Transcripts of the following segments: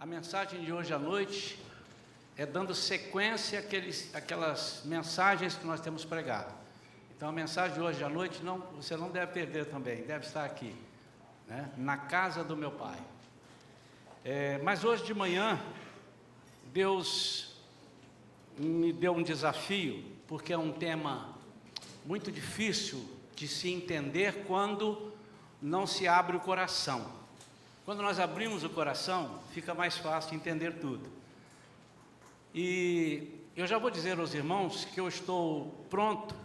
A mensagem de hoje à noite é dando sequência àquelas mensagens que nós temos pregado. Então, a mensagem de hoje à noite, você não deve perder também, deve estar aqui, né? Na casa do meu Pai. Mas hoje de manhã, Deus me deu um desafio, porque é um tema muito difícil de se entender quando não se abre o coração. Quando nós abrimos o coração, fica mais fácil entender tudo. E eu já vou dizer aos irmãos que eu estou pronto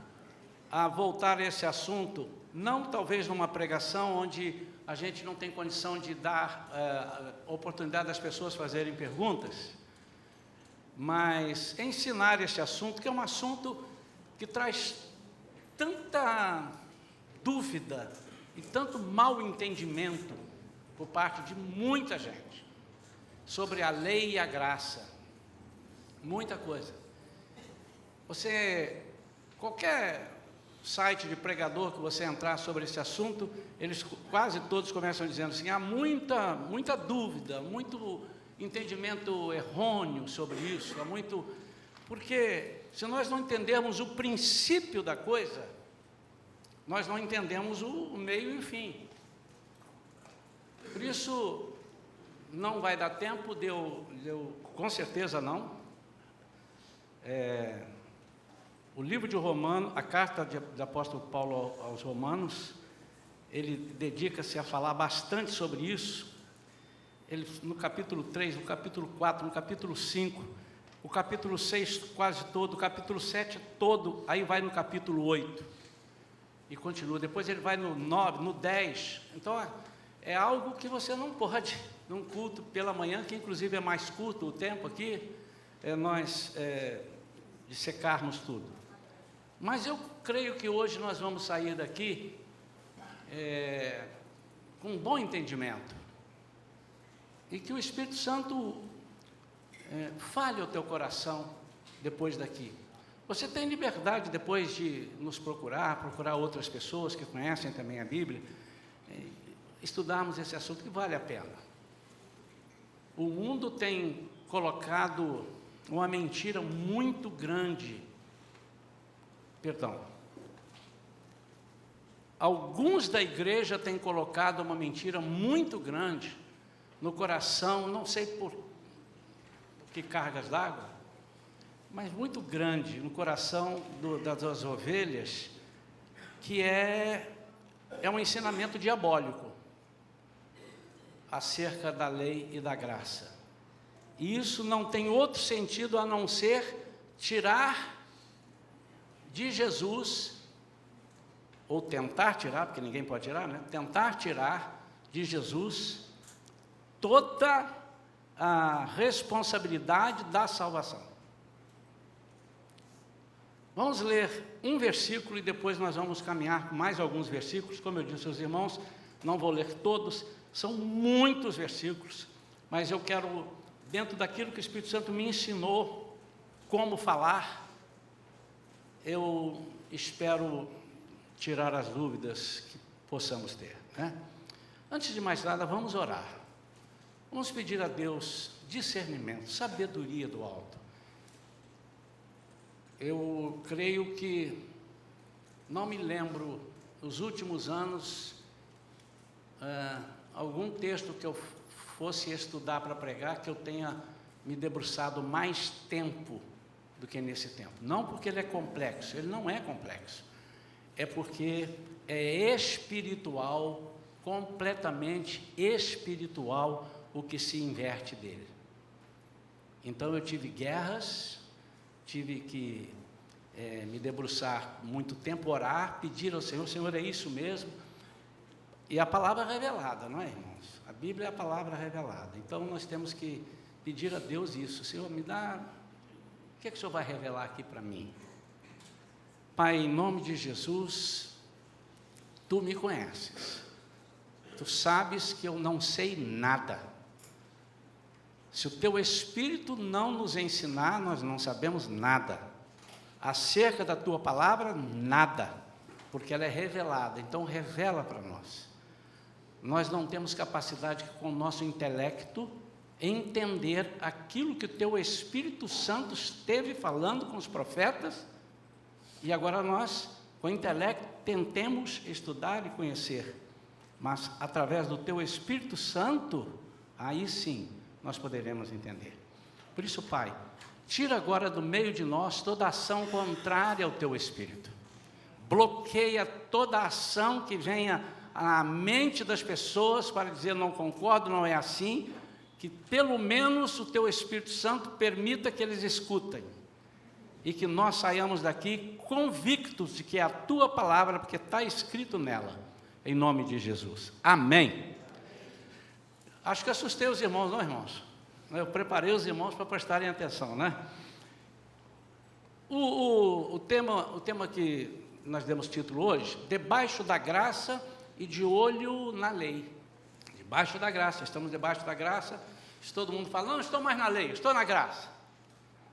a voltar a esse assunto, não talvez numa pregação onde a gente não tem condição de dar oportunidade das pessoas fazerem perguntas, mas ensinar esse assunto, que é um assunto que traz tanta dúvida e tanto mal entendimento por parte de muita gente sobre a lei e a graça, muita coisa. Qualquer site de pregador que você entrar sobre esse assunto, eles quase todos começam dizendo assim: há muita dúvida, muito entendimento errôneo sobre isso, porque se nós não entendermos o princípio da coisa, nós não entendemos o meio e o fim. Por isso, não vai dar tempo de eu com certeza não. O livro de Romanos, a carta do apóstolo Paulo aos Romanos, ele dedica-se a falar bastante sobre isso. Ele, no capítulo 3, no capítulo 4, no capítulo 5, o capítulo 6 quase todo, o capítulo 7 todo, aí vai no capítulo 8 e continua. Depois ele vai no 9, no 10. Então, é algo que você não pode, num culto pela manhã, que inclusive é mais curto o tempo aqui, nós dissecarmos tudo. Mas eu creio que hoje nós vamos sair daqui com um bom entendimento. E que o Espírito Santo fale ao teu coração depois daqui. Você tem liberdade depois de nos procurar outras pessoas que conhecem também a Bíblia, estudarmos esse assunto que vale a pena. O mundo tem colocado uma mentira muito grande. Alguns da igreja têm colocado uma mentira muito grande no coração, não sei por que cargas d'água, mas muito grande no coração das ovelhas, que é um ensinamento diabólico acerca da lei e da graça. E isso não tem outro sentido a não ser tirar de Jesus, ou tentar tirar, porque ninguém pode tirar, né? Tentar tirar de Jesus toda a responsabilidade da salvação. Vamos ler um versículo e depois nós vamos caminhar com mais alguns versículos. Como eu disse aos irmãos, não vou ler todos, são muitos versículos, mas eu quero, dentro daquilo que o Espírito Santo me ensinou como falar, eu espero tirar as dúvidas que possamos ter, né? Antes de mais nada, vamos orar. Vamos pedir a Deus discernimento, sabedoria do alto. Eu creio que, não me lembro, nos últimos anos, algum texto que eu fosse estudar para pregar, que eu tenha me debruçado mais tempo do que nesse tempo. Não porque ele é complexo, ele não é complexo. É porque é espiritual, completamente espiritual, o que se inverte dele. Então eu tive guerras, tive que me debruçar muito tempo, orar, pedir ao Senhor: Senhor, é isso mesmo? E a palavra revelada, não é, irmãos? A Bíblia é a palavra revelada. Então nós temos que pedir a Deus isso: Senhor, me dá, o que é que o Senhor vai revelar aqui para mim? Pai, em nome de Jesus, Tu me conheces, Tu sabes que eu não sei nada. Se o Teu Espírito não nos ensinar, nós não sabemos nada. Acerca da Tua palavra, nada, porque ela é revelada. Então revela para nós. Nós não temos capacidade com o nosso intelecto entender aquilo que o teu Espírito Santo esteve falando com os profetas, e agora nós, com o intelecto, tentemos estudar e conhecer, mas através do teu Espírito Santo, aí sim, nós poderemos entender. Por isso, Pai, tira agora do meio de nós toda ação contrária ao teu Espírito. Bloqueia toda ação que venha à mente das pessoas para dizer não concordo, não é assim, que pelo menos o teu Espírito Santo permita que eles escutem e que nós saiamos daqui convictos de que é a tua palavra, porque está escrito nela, em nome de Jesus. Amém. Acho que assustei os irmãos, não, irmãos? Eu preparei os irmãos para prestarem atenção, né? O tema que nós demos título hoje, debaixo da graça e de olho na lei. Debaixo da graça, estamos debaixo da graça. Se todo mundo fala, não estou mais na lei, estou na graça.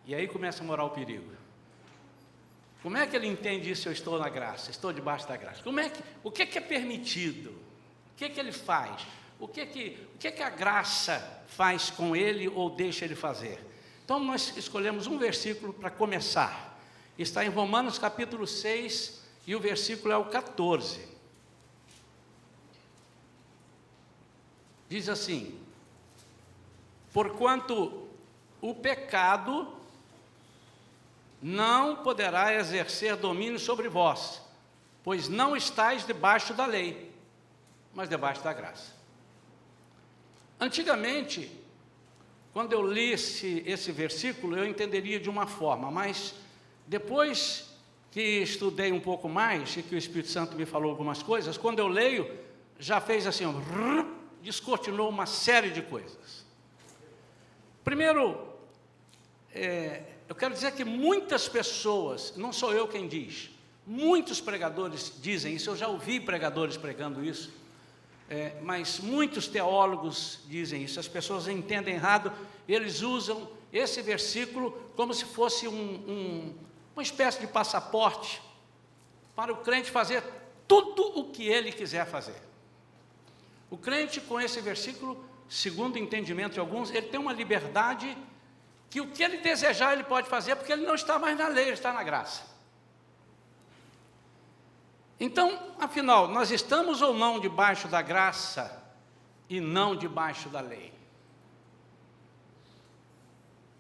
E aí começa a morar o perigo. Como é que ele entende isso, eu estou na graça, estou debaixo da graça? O que é permitido? O que ele faz? O que a graça faz com ele ou deixa ele fazer? Então nós escolhemos um versículo para começar. Está em Romanos capítulo 6 e o versículo é o 14. Diz assim: porquanto o pecado não poderá exercer domínio sobre vós, pois não estáis debaixo da lei, mas debaixo da graça. Antigamente, quando eu li esse versículo, eu entenderia de uma forma, mas depois que estudei um pouco mais e que o Espírito Santo me falou algumas coisas, quando eu leio, já fez assim, descortinou uma série de coisas. Primeiro, eu quero dizer que muitas pessoas, não sou eu quem diz, muitos pregadores dizem isso, eu já ouvi pregadores pregando isso, mas muitos teólogos dizem isso, as pessoas entendem errado, eles usam esse versículo como se fosse uma espécie de passaporte para o crente fazer tudo o que ele quiser fazer. O crente, com esse versículo, segundo o entendimento de alguns, ele tem uma liberdade que o que ele desejar ele pode fazer, porque ele não está mais na lei, ele está na graça. Então, afinal, nós estamos ou não debaixo da graça e não debaixo da lei?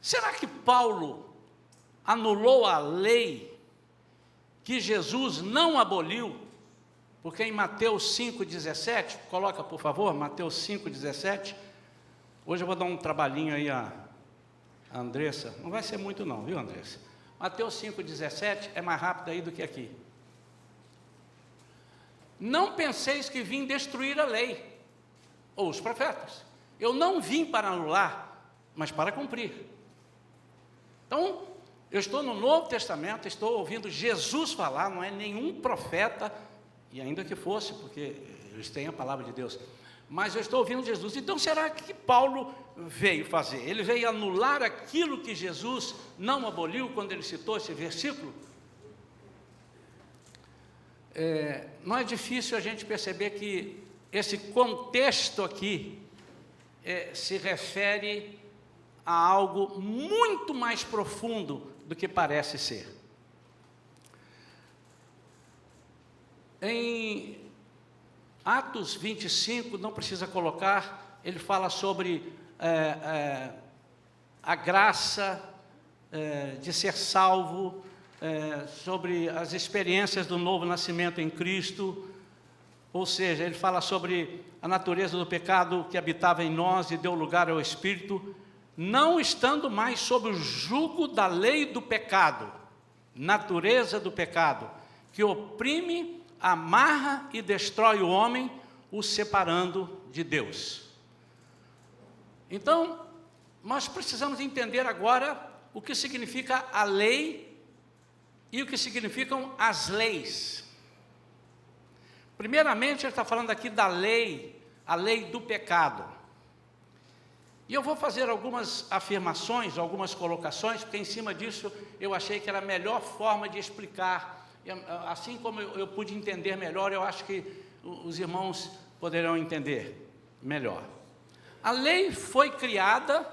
Será que Paulo anulou a lei que Jesus não aboliu? Porque em Mateus 5,17, coloca por favor, Mateus 5,17, hoje eu vou dar um trabalhinho aí a Andressa, não vai ser muito não, viu, Andressa? Mateus 5,17 é mais rápido aí do que aqui. Não penseis que vim destruir a lei, ou os profetas. Eu não vim para anular, mas para cumprir. Então, eu estou no Novo Testamento, estou ouvindo Jesus falar, não é nenhum profeta, e ainda que fosse, porque eles têm a palavra de Deus, mas eu estou ouvindo Jesus. Então, será que Paulo veio fazer? Ele veio anular aquilo que Jesus não aboliu, quando ele citou esse versículo? Não é difícil a gente perceber que esse contexto aqui se refere a algo muito mais profundo do que parece ser. Em Atos 25, não precisa colocar, ele fala sobre a graça de ser salvo, sobre as experiências do novo nascimento em Cristo, ou seja, ele fala sobre a natureza do pecado que habitava em nós e deu lugar ao Espírito, não estando mais sob o jugo da lei do pecado, natureza do pecado, que oprime, amarra e destrói o homem, o separando de Deus. Então, nós precisamos entender agora o que significa a lei e o que significam as leis. Primeiramente, ele está falando aqui da lei, a lei do pecado. E eu vou fazer algumas afirmações, algumas colocações, porque em cima disso eu achei que era a melhor forma de explicar. Assim como eu pude entender melhor, eu acho que os irmãos poderão entender melhor. A lei foi criada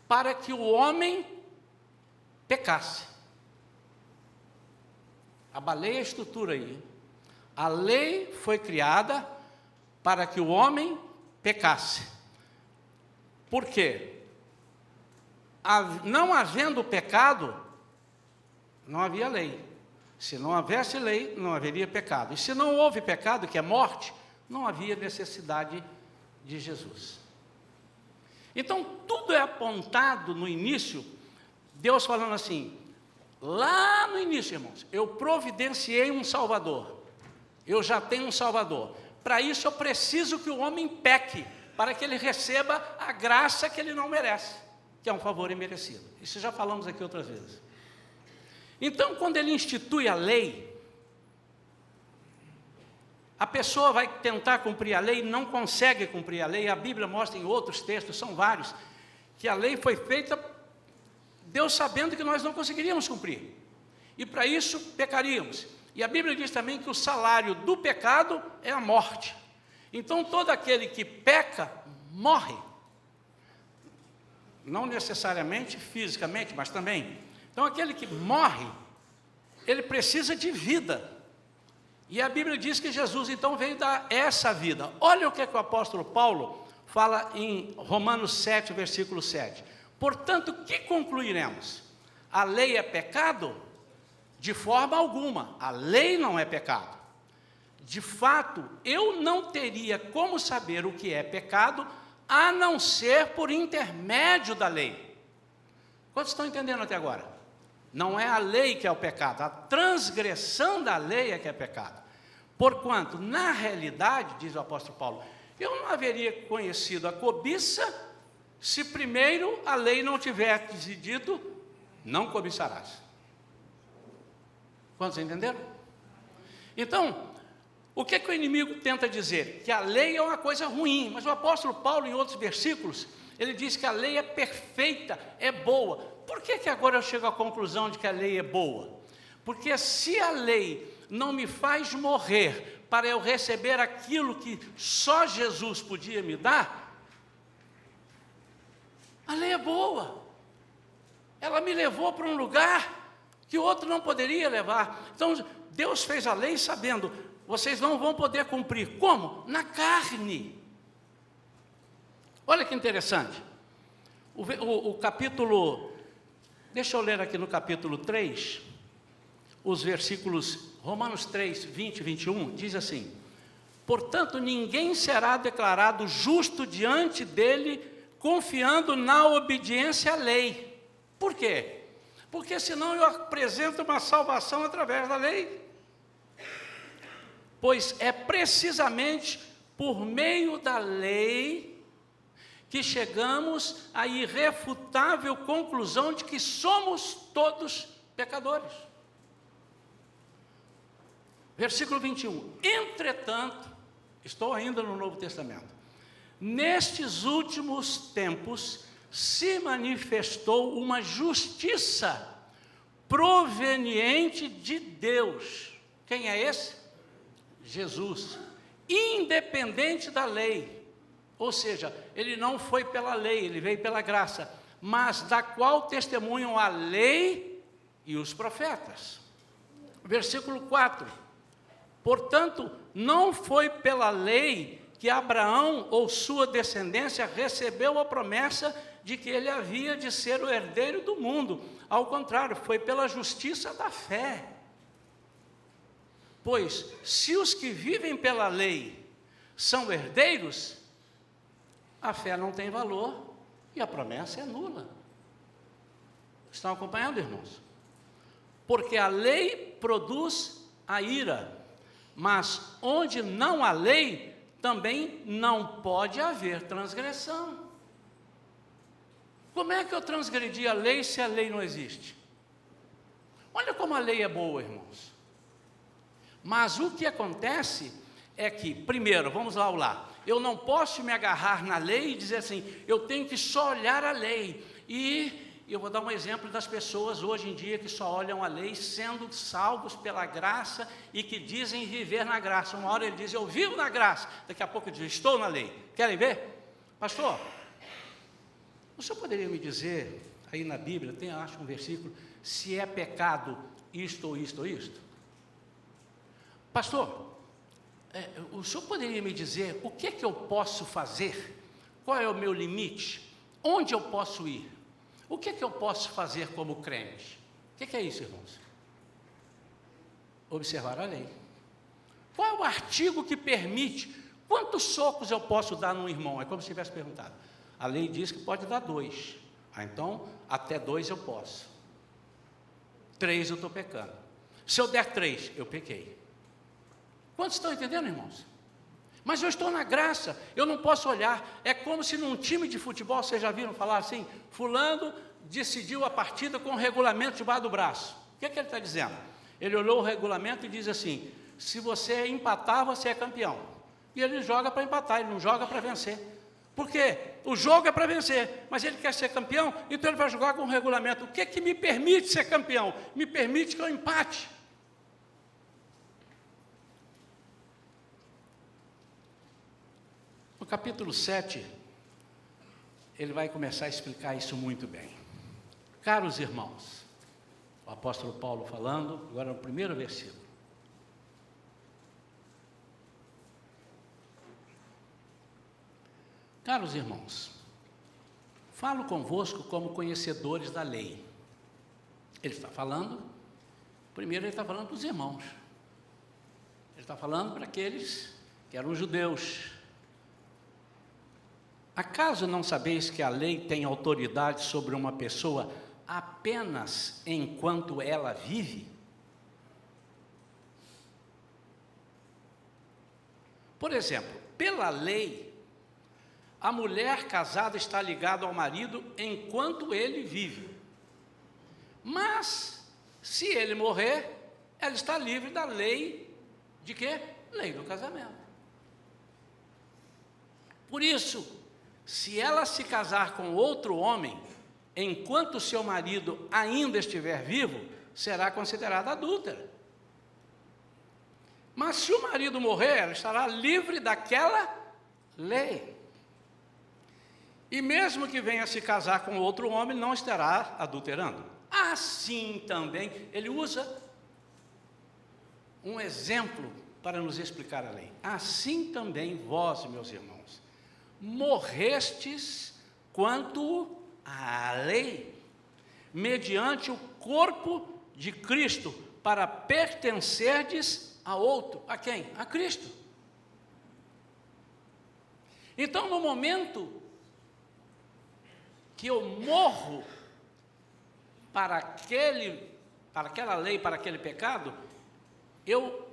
para que o homem pecasse. Abalei a estrutura aí. A lei foi criada para que o homem pecasse. Por quê? Não havendo pecado, não havia lei. Se não houvesse lei, não haveria pecado. E se não houve pecado, que é morte, não havia necessidade de Jesus. Então, tudo é apontado no início, Deus falando assim, lá no início, irmãos, eu providenciei um Salvador. Eu já tenho um Salvador. Para isso eu preciso que o homem peque, para que ele receba a graça que ele não merece, que é um favor imerecido. Isso já falamos aqui outras vezes. Então, quando ele institui a lei, a pessoa vai tentar cumprir a lei e não consegue cumprir a lei. A Bíblia mostra em outros textos, são vários, que a lei foi feita, Deus sabendo que nós não conseguiríamos cumprir. E para isso pecaríamos. E a Bíblia diz também que o salário do pecado é a morte. Então, todo aquele que peca, morre. Não necessariamente fisicamente, mas também. Então, aquele que morre, ele precisa de vida. E a Bíblia diz que Jesus, então, veio dar essa vida. Olha o que o apóstolo Paulo fala em Romanos 7, versículo 7. Portanto, o que concluiremos? A lei é pecado? De forma alguma, a lei não é pecado. De fato, eu não teria como saber o que é pecado, a não ser por intermédio da lei. Quantos estão entendendo até agora? Não é a lei que é o pecado, a transgressão da lei é que é pecado. Porquanto, na realidade, diz o apóstolo Paulo, eu não haveria conhecido a cobiça se primeiro a lei não tivesse dito, não cobiçarás. Quantos entenderam? Então, o que o inimigo tenta dizer? Que a lei é uma coisa ruim, mas o apóstolo Paulo, em outros versículos, ele diz que a lei é perfeita, é boa. Por que agora eu chego à conclusão de que a lei é boa? Porque se a lei não me faz morrer para eu receber aquilo que só Jesus podia me dar, a lei é boa. Ela me levou para um lugar que o outro não poderia levar. Então, Deus fez a lei sabendo, vocês não vão poder cumprir. Como? Na carne. Olha que interessante. O capítulo, deixa eu ler aqui no capítulo 3, os versículos, Romanos 3, 20 e 21, diz assim, portanto, ninguém será declarado justo diante dele, confiando na obediência à lei. Por quê? Porque senão eu apresento uma salvação através da lei. Pois é precisamente por meio da lei que chegamos à irrefutável conclusão de que somos todos pecadores. Versículo 21. Entretanto, estou ainda no Novo Testamento, nestes últimos tempos se manifestou uma justiça proveniente de Deus. Quem é esse? Jesus. Independente da lei. Ou seja, ele não foi pela lei, ele veio pela graça, mas da qual testemunham a lei e os profetas. Versículo 4. Portanto, não foi pela lei que Abraão ou sua descendência recebeu a promessa de que ele havia de ser o herdeiro do mundo. Ao contrário, foi pela justiça da fé. Pois, se os que vivem pela lei são herdeiros, a fé não tem valor e a promessa é nula. Estão acompanhando, irmãos? Porque a lei produz a ira, mas onde não há lei, também não pode haver transgressão. Como é que eu transgredi a lei se a lei não existe? Olha como a lei é boa, irmãos. Mas o que acontece é que, primeiro, vamos lá, eu não posso me agarrar na lei e dizer assim, eu tenho que só olhar a lei. E eu vou dar um exemplo das pessoas hoje em dia que só olham a lei sendo salvos pela graça e que dizem viver na graça. Uma hora ele diz, eu vivo na graça. Daqui a pouco ele diz, estou na lei. Querem ver? pastor, o senhor poderia me dizer, aí na Bíblia, tem, acho, um versículo, se é pecado isto ou isto ou isto? Pastor, o senhor poderia me dizer o que é que eu posso fazer? Qual é o meu limite? Onde eu posso ir? O que é que eu posso fazer como crente? O que é isso, irmãos? Observar a lei. Qual é o artigo que permite? Quantos socos eu posso dar num irmão? É como se tivesse perguntado. A lei diz que pode dar 2. Então, até 2 eu posso. 3 eu estou pecando. Se eu der 3, eu pequei. Quantos estão entendendo, irmãos? Mas eu estou na graça, eu não posso olhar. É como se num time de futebol, vocês já viram falar assim, fulano decidiu a partida com o regulamento debaixo do braço. O que é que ele está dizendo? Ele olhou o regulamento e diz assim, se você empatar, você é campeão. E ele joga para empatar, ele não joga para vencer. Por quê? O jogo é para vencer, mas ele quer ser campeão, então ele vai jogar com o regulamento. O que é que me permite ser campeão? Me permite que eu empate. No capítulo 7, ele vai começar a explicar isso muito bem. Caros irmãos, o apóstolo Paulo falando, agora no primeiro versículo. Caros irmãos, falo convosco como conhecedores da lei. Ele está falando, primeiro ele está falando para os irmãos. Ele está falando para aqueles que eram judeus. Acaso não sabeis que a lei tem autoridade sobre uma pessoa apenas enquanto ela vive? Por exemplo, pela lei, a mulher casada está ligada ao marido enquanto ele vive. Mas, se ele morrer, ela está livre da lei de quê? Lei do casamento. Por isso, se ela se casar com outro homem, enquanto seu marido ainda estiver vivo, será considerada adúltera. Mas se o marido morrer, ela estará livre daquela lei. E mesmo que venha se casar com outro homem, não estará adulterando. Assim também, ele usa um exemplo para nos explicar a lei. Assim também vós, meus irmãos, morrestes quanto à lei, mediante o corpo de Cristo, para pertencerdes a outro. A quem? A Cristo. Então, no momento que eu morro para aquela lei, para aquele pecado, eu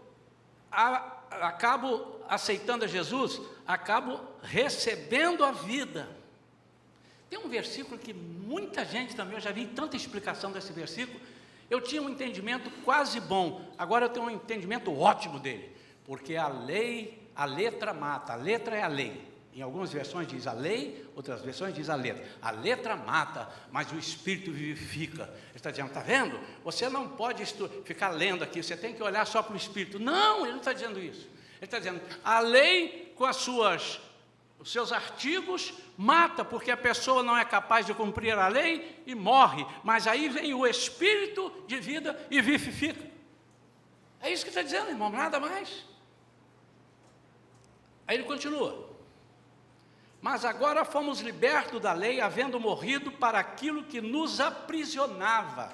acabo aceitando a Jesus, acabo recebendo a vida. Tem um versículo que muita gente também, eu já vi tanta explicação desse versículo, eu tinha um entendimento quase bom, agora eu tenho um entendimento ótimo dele, porque a lei, a letra mata, a letra é a lei. Em algumas versões diz a lei, outras versões diz a letra. A letra mata, mas o Espírito vivifica. Ele está dizendo, está vendo? Você não pode ficar lendo aqui, você tem que olhar só para o Espírito. Não, ele não está dizendo isso. Ele está dizendo, a lei com os seus artigos mata, porque a pessoa não é capaz de cumprir a lei e morre. Mas aí vem o Espírito de vida e vivifica. É isso que está dizendo, irmão, nada mais. Aí ele continua. Mas agora fomos libertos da lei, havendo morrido para aquilo que nos aprisionava,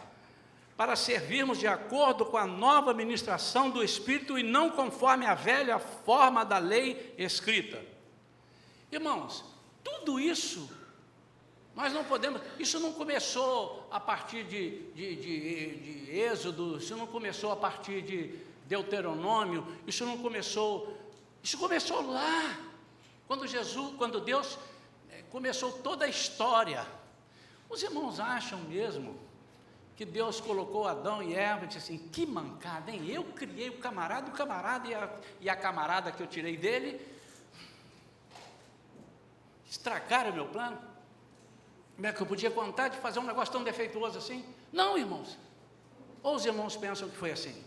para servirmos de acordo com a nova ministração do Espírito e não conforme a velha forma da lei escrita. Irmãos, tudo isso, nós não podemos, isso não começou a partir de Êxodo, isso não começou a partir de Deuteronômio, isso começou lá. Quando Deus começou toda a história, os irmãos acham mesmo que Deus colocou Adão e Eva e disse assim, que mancada, hein? Eu criei o camarada e a camarada que eu tirei dele, estragaram o meu plano? Como é que eu podia contar de fazer um negócio tão defeituoso assim? Não, irmãos. Ou os irmãos pensam que foi assim?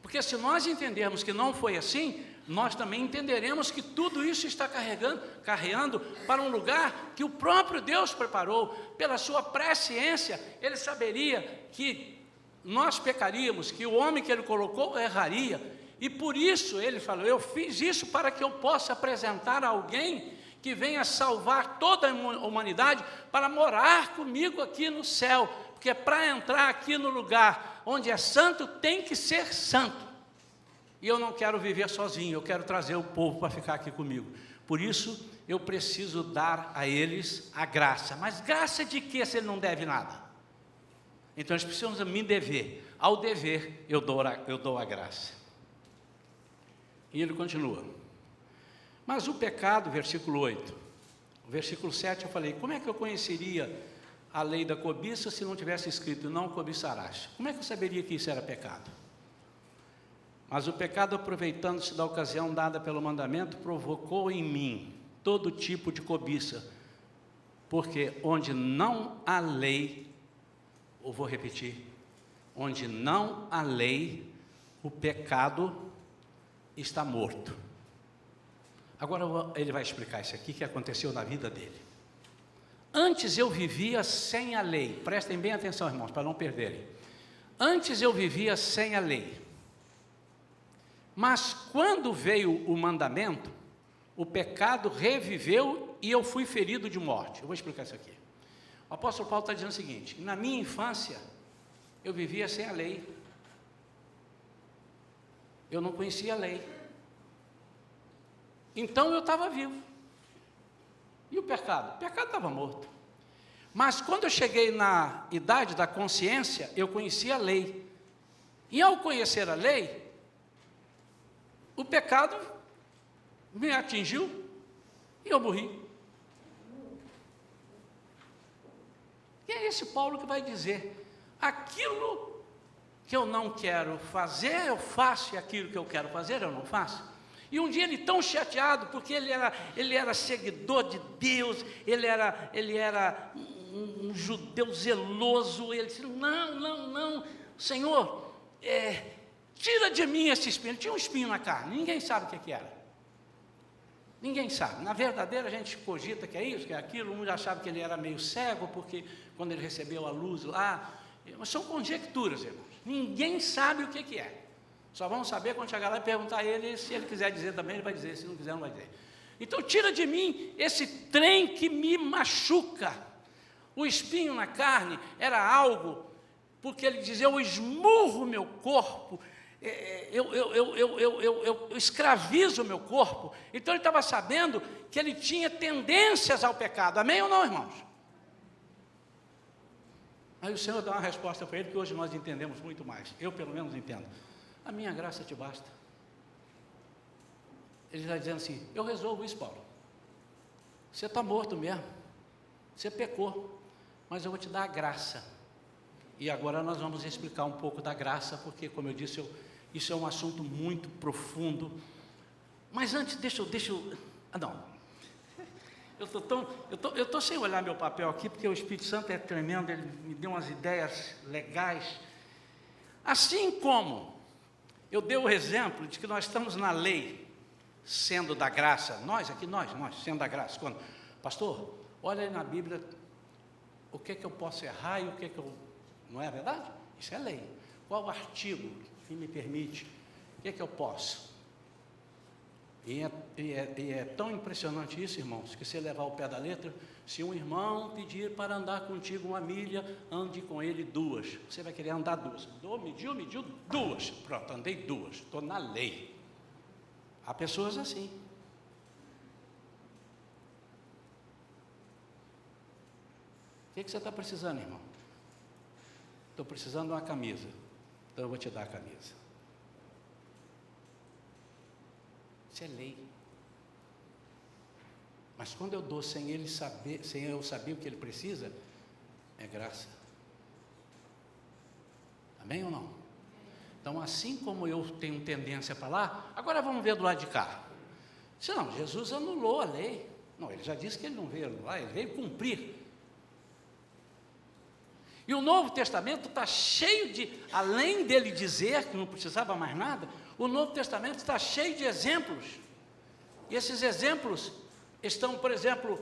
Porque se nós entendermos que não foi assim, nós também entenderemos que tudo isso está carreando para um lugar que o próprio Deus preparou. Pela sua presciência, Ele saberia que nós pecaríamos, que o homem que Ele colocou erraria, e por isso Ele falou, eu fiz isso para que eu possa apresentar alguém que venha salvar toda a humanidade, para morar comigo aqui no céu, porque para entrar aqui no lugar onde é santo, tem que ser santo. E eu não quero viver sozinho, eu quero trazer o povo para ficar aqui comigo. Por isso, eu preciso dar a eles a graça. Mas graça de quê se ele não deve nada? Então, eles precisam me dever. Ao dever, eu dou a graça. E ele continua. Mas o pecado, versículo 8. O versículo 7 eu falei, como é que eu conheceria a lei da cobiça se não tivesse escrito, não cobiçarás? Como é que eu saberia que isso era pecado? Mas o pecado, aproveitando-se da ocasião dada pelo mandamento, provocou em mim todo tipo de cobiça, porque onde não há lei, eu vou repetir, onde não há lei, o pecado está morto. Agora ele vai explicar isso aqui que aconteceu na vida dele. Antes eu vivia sem a lei, prestem bem atenção, irmãos, para não perderem. Antes eu vivia sem a lei. Mas quando veio o mandamento, o pecado reviveu e eu fui ferido de morte. Eu vou explicar isso aqui. O apóstolo Paulo está dizendo o seguinte, na minha infância, eu vivia sem a lei. Eu não conhecia a lei. Então eu estava vivo. E o pecado? O pecado estava morto. Mas quando eu cheguei na idade da consciência, eu conhecia a lei. E ao conhecer a lei, o pecado me atingiu e eu morri. E é esse Paulo que vai dizer, aquilo que eu não quero fazer, eu faço, e aquilo que eu quero fazer, eu não faço. E um dia ele tão chateado, porque ele era seguidor de Deus, ele era um judeu zeloso, ele disse, não, Senhor, tira de mim esse espinho. Ele tinha um espinho na carne, ninguém sabe o que era. Ninguém sabe. Na verdadeira a gente cogita que é isso, que é aquilo. Um já sabe que ele era meio cego, porque quando ele recebeu a luz lá. Mas são conjecturas, irmãos. Ninguém sabe o que é. Só vamos saber quando chegar lá e perguntar a ele. Se ele quiser dizer também, ele vai dizer. Se não quiser, não vai dizer. Então tira de mim esse trem que me machuca. O espinho na carne era algo, porque ele dizia, eu esmurro o meu corpo, eu escravizo o meu corpo. Então ele estava sabendo que ele tinha tendências ao pecado. Amém ou não, irmãos? Aí o Senhor dá uma resposta para ele, que hoje nós entendemos muito mais. Eu pelo menos entendo. A minha graça te basta. Ele está dizendo assim, eu resolvo isso, Paulo. Você está morto mesmo. Você pecou. Mas eu vou te dar a graça. E agora nós vamos explicar um pouco da graça, porque, como eu disse, isso é um assunto muito profundo. Mas antes, deixa eu não. Eu estou sem olhar meu papel aqui, porque o Espírito Santo é tremendo, ele me deu umas ideias legais. Assim como eu dei o exemplo de que nós estamos na lei, sendo da graça, nós, sendo da graça. Quando, pastor, olha aí na Bíblia, o que eu posso errar e o que eu... Não é verdade? Isso é lei. Qual o artigo que me permite? O que eu posso? E é tão impressionante isso, irmãos, que se levar ao pé da letra, se um irmão pedir para andar contigo 1 milha, ande com ele 2. Você vai querer andar 2. Mediu 2. Pronto, andei 2. Estou na lei. Há pessoas assim. O que você está precisando, irmão? Estou precisando de uma camisa. Então eu vou te dar a camisa. Isso é lei. Mas quando eu dou sem ele saber, sem eu saber o que ele precisa, é graça. Amém ou não? Então, assim como eu tenho tendência para lá, agora vamos ver do lado de cá. Senão, Jesus anulou a lei. Não, ele já disse que ele não veio anular, ele veio cumprir. E o Novo Testamento está cheio de, além dele dizer que não precisava mais nada, O Novo Testamento está cheio de exemplos. E esses exemplos estão, por exemplo,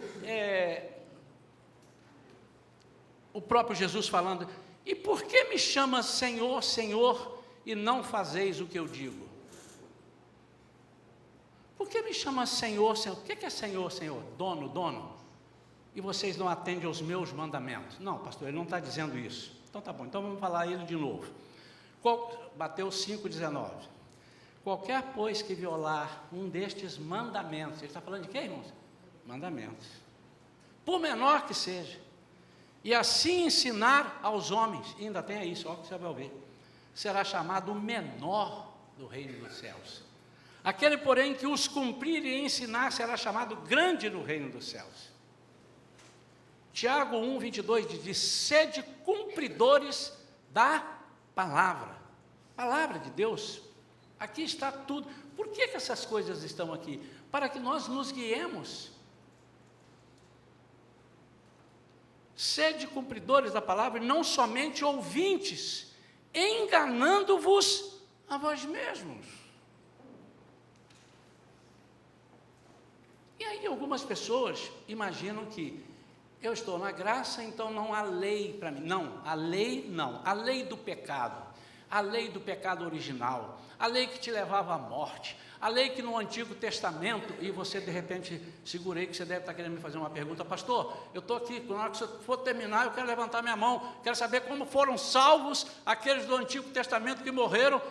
o próprio Jesus falando: e por que me chama Senhor, Senhor, e não fazeis o que eu digo? Por que me chama Senhor, Senhor? O que é Senhor, Senhor? Dono, dono. E vocês não atendem aos meus mandamentos. Não, pastor, ele não está dizendo isso. Então tá bom, então vamos falar ele de novo. Mateus 5,19. Qualquer, pois, que violar um destes mandamentos, ele está falando de quê, irmãos? Mandamentos. Por menor que seja, e assim ensinar aos homens, e ainda tem aí, só que você vai ouvir, será chamado o menor do reino dos céus. Aquele, porém, que os cumprir e ensinar, será chamado grande no reino dos céus. Tiago 1,22 diz: sede cumpridores da palavra de Deus. Aqui está tudo. Por que essas coisas estão aqui? Para que nós nos guiemos. Sede cumpridores da palavra e não somente ouvintes, enganando-vos a vós mesmos. E aí algumas pessoas imaginam que eu estou na graça, então não há lei para mim. Não, a lei não. A lei do pecado, a lei do pecado original, a lei que te levava à morte, a lei que no Antigo Testamento, e você de repente, segurei que você deve estar querendo me fazer uma pergunta: pastor, eu estou aqui, na hora que você for terminar, eu quero levantar minha mão, quero saber como foram salvos aqueles do Antigo Testamento que morreram,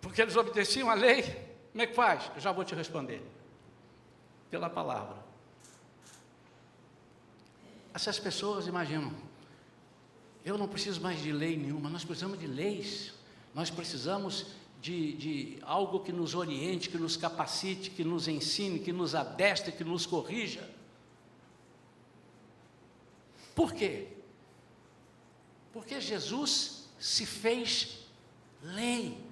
porque eles obedeciam a lei. Como é que faz? Eu já vou te responder, pela palavra. Essas pessoas imaginam: eu não preciso mais de lei nenhuma. Nós precisamos de leis, nós precisamos de algo que nos oriente, que nos capacite, que nos ensine, que nos adestre, que nos corrija. Por quê? Porque Jesus se fez lei.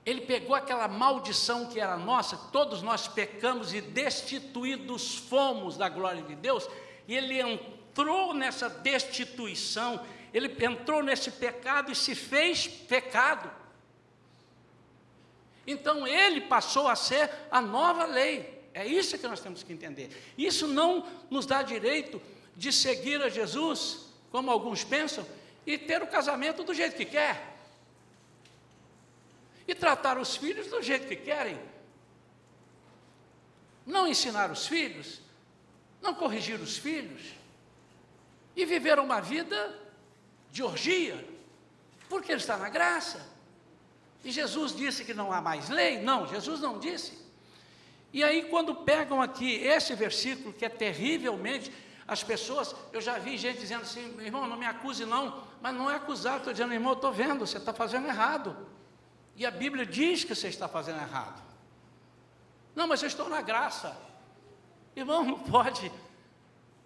Ele pegou aquela maldição que era nossa, todos nós pecamos e destituídos fomos da glória de Deus, e ele entrou nessa destituição, ele entrou nesse pecado e se fez pecado. Então ele passou a ser a nova lei. É isso que nós temos que entender. Isso não nos dá direito de seguir a Jesus, como alguns pensam, e ter o casamento do jeito que quer, e tratar os filhos do jeito que querem, não ensinar os filhos, não corrigir os filhos, e viver uma vida de orgia, porque ele está na graça. E Jesus disse que não há mais lei? Não, Jesus não disse. E aí quando pegam aqui esse versículo, que é terrivelmente, as pessoas, eu já vi gente dizendo assim: irmão, não me acuse não, mas não é acusar, estou dizendo: irmão, eu estou vendo, você está fazendo errado, e a Bíblia diz que você está fazendo errado. Não, mas eu estou na graça. Irmão, não pode,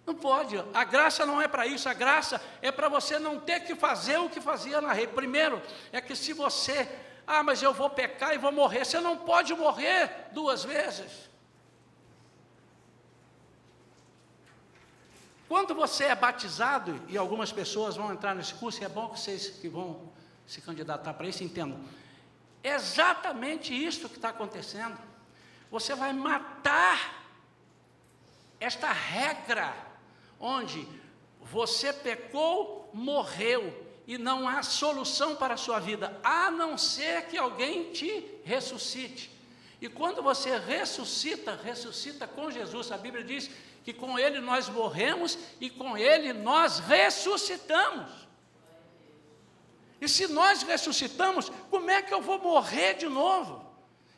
não pode, a graça não é para isso, a graça é para você não ter que fazer o que fazia na lei. Primeiro, é que se você, mas eu vou pecar e vou morrer, você não pode morrer duas vezes. Quando você é batizado, e algumas pessoas vão entrar nesse curso, e é bom que vocês que vão se candidatar para isso entendam, é exatamente isso que está acontecendo. Você vai matar esta regra, onde você pecou, morreu, e não há solução para a sua vida, a não ser que alguém te ressuscite. E quando você ressuscita com Jesus, a Bíblia diz que com Ele nós morremos e com Ele nós ressuscitamos. E se nós ressuscitamos, como é que eu vou morrer de novo?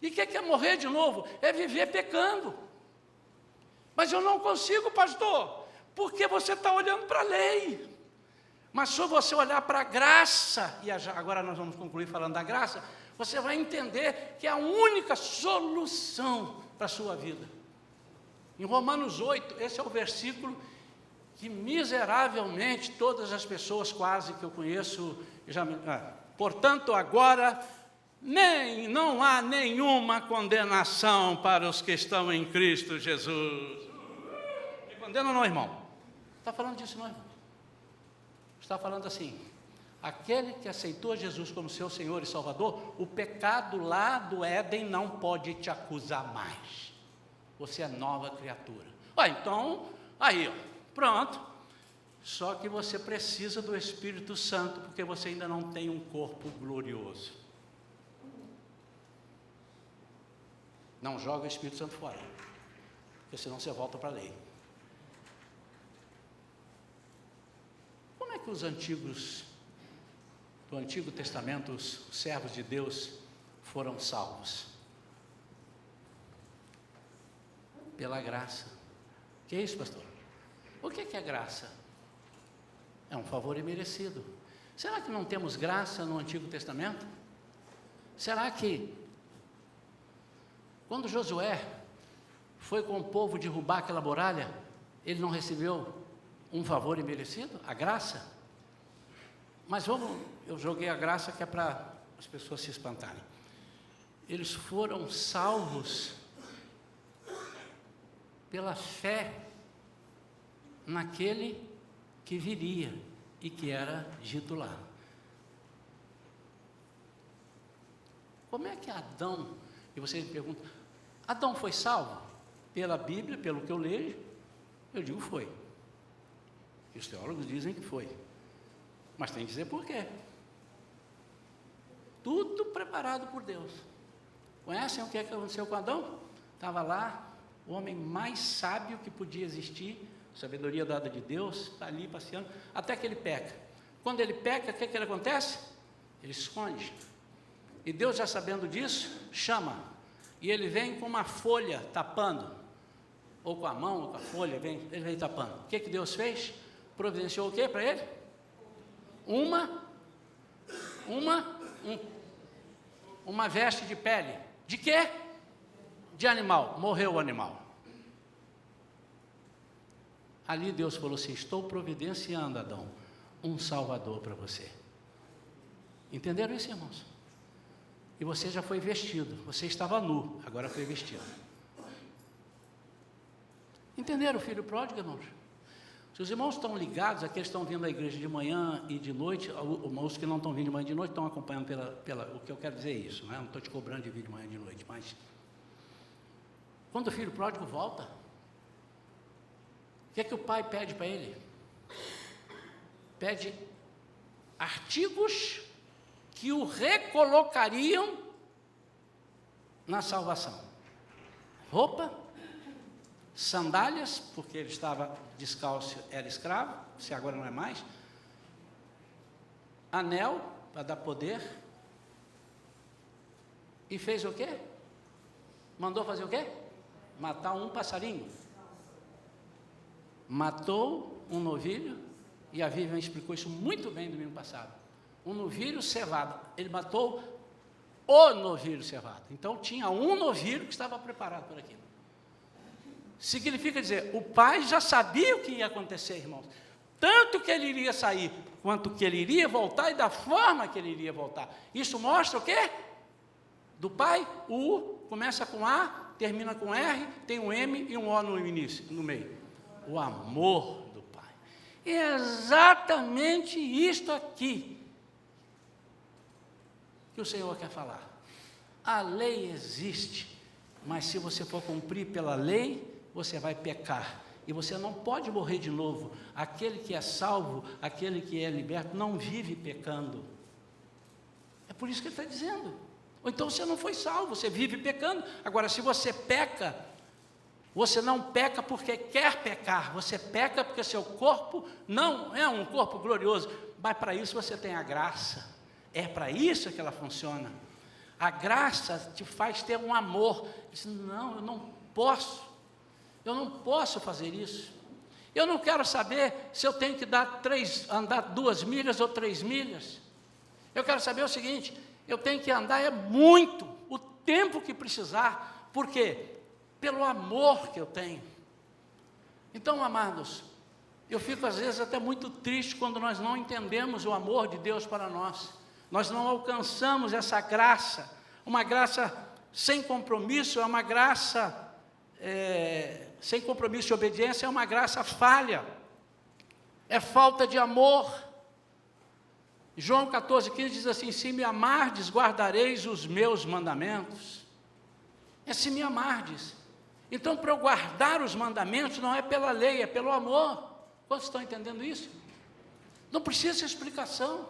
E o que é morrer de novo? É viver pecando. Mas eu não consigo, pastor, porque você está olhando para a lei. Mas se você olhar para a graça, e agora nós vamos concluir falando da graça, você vai entender que é a única solução para a sua vida. Em Romanos 8, esse é o versículo que miseravelmente todas as pessoas quase que eu conheço, portanto agora não há nenhuma condenação para os que estão em Cristo Jesus. Me condena não, irmão? Está falando disso não, irmão? Está falando assim: Aquele que aceitou Jesus como seu Senhor e Salvador, o pecado lá do Éden não pode te acusar mais. Você é nova criatura. Então, aí, pronto. Só que você precisa do Espírito Santo, porque você ainda não tem um corpo glorioso. Não joga o Espírito Santo fora, porque senão você volta para a lei. Como é que os antigos, do Antigo Testamento, os servos de Deus foram salvos? Pela graça. Que é isso, pastor? O que é graça? É um favor imerecido. Será que não temos graça no Antigo Testamento? Será que, quando Josué foi com o povo derrubar aquela muralha, ele não recebeu um favor imerecido? A graça? Mas eu joguei a graça que é para as pessoas se espantarem. Eles foram salvos pela fé naquele que viria e que era dito lá. Como é que Adão, e vocês me perguntam, Adão foi salvo? Pela Bíblia, pelo que eu leio, eu digo foi. E os teólogos dizem que foi. Mas tem que dizer por quê. Tudo preparado por Deus. Conhecem o que aconteceu com Adão? Estava lá, o homem mais sábio que podia existir, sabedoria dada de Deus, está ali passeando, até que ele peca. Quando ele peca, o que acontece? Ele esconde. E Deus, já sabendo disso, chama. E ele vem com uma folha tapando, ou com a mão, ou com a folha, ele vem tapando. O que Deus fez? Providenciou o que para ele? Uma veste de pele. De quê? De animal. Morreu o animal. Ali Deus falou assim: estou providenciando, Adão, um salvador para você. Entenderam isso, irmãos? E você já foi vestido. Você estava nu, agora foi vestido. Entenderam o filho pródigo, irmãos? Se os irmãos estão ligados, aqueles que estão vindo à igreja de manhã e de noite, os que não estão vindo de manhã e de noite estão acompanhando o que eu quero dizer é isso, não é? Não estou te cobrando de vir de manhã e de noite, mas quando o filho pródigo volta, o que é que o pai pede para ele? Pede artigos que o recolocariam na salvação. Roupa, sandálias, porque ele estava descalço, era escravo, se agora não é mais. Anel, para dar poder. E fez o quê? Mandou fazer o quê? Matar um passarinho. Matou um novilho, e a Vivian explicou isso muito bem domingo passado. Um novilho cevado. Ele matou o novilho cevado. Então tinha um novilho que estava preparado para aquilo. Significa dizer, o pai já sabia o que ia acontecer, irmãos. Tanto que ele iria sair, quanto que ele iria voltar e da forma que ele iria voltar. Isso mostra o quê? Do pai, o U começa com A, termina com R, tem um M e um O no início, no meio. O amor do pai. É exatamente isto aqui que o Senhor quer falar. A lei existe, mas se você for cumprir pela lei, você vai pecar, e você não pode morrer de novo. Aquele que é salvo, aquele que é liberto, não vive pecando. É por isso que ele está dizendo. Ou então você não foi salvo, você vive pecando. Agora, se você peca, você não peca porque quer pecar, você peca porque seu corpo não é um corpo glorioso, mas para isso você tem a graça. É para isso que ela funciona. A graça te faz ter um amor. Diz, não, eu não posso fazer isso. Eu não quero saber se eu tenho que andar 2 milhas ou 3 milhas. Eu quero saber o seguinte: eu tenho que andar muito, o tempo que precisar. Por quê? Pelo amor que eu tenho. Então, amados, eu fico às vezes até muito triste quando nós não entendemos o amor de Deus para nós. Nós não alcançamos essa graça. Uma graça sem compromisso é uma graça sem compromisso e obediência, é uma graça falha, é falta de amor. João 14,15 diz assim: se me amardes, guardareis os meus mandamentos. É se me amardes. Então, para eu guardar os mandamentos, não é pela lei, é pelo amor. Quantos estão entendendo isso? Não precisa de explicação.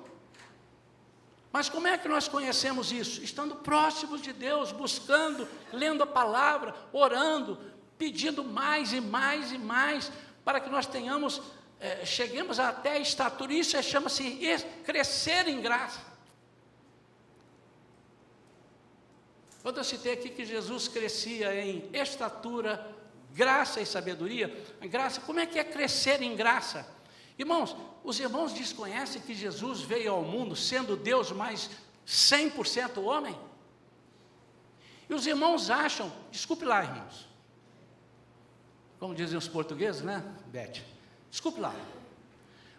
Mas como é que nós conhecemos isso? Estando próximos de Deus, buscando, lendo a palavra, orando, pedindo mais e mais e mais, para que nós tenhamos, cheguemos até a estatura. Isso chama-se crescer em graça. Quando eu citei aqui que Jesus crescia em estatura, graça e sabedoria, graça, como é que é crescer em graça? Irmãos, os irmãos desconhecem que Jesus veio ao mundo sendo Deus, mas 100% homem? E os irmãos acham, desculpe lá, irmãos, como dizem os portugueses, né, Beth? Desculpe lá.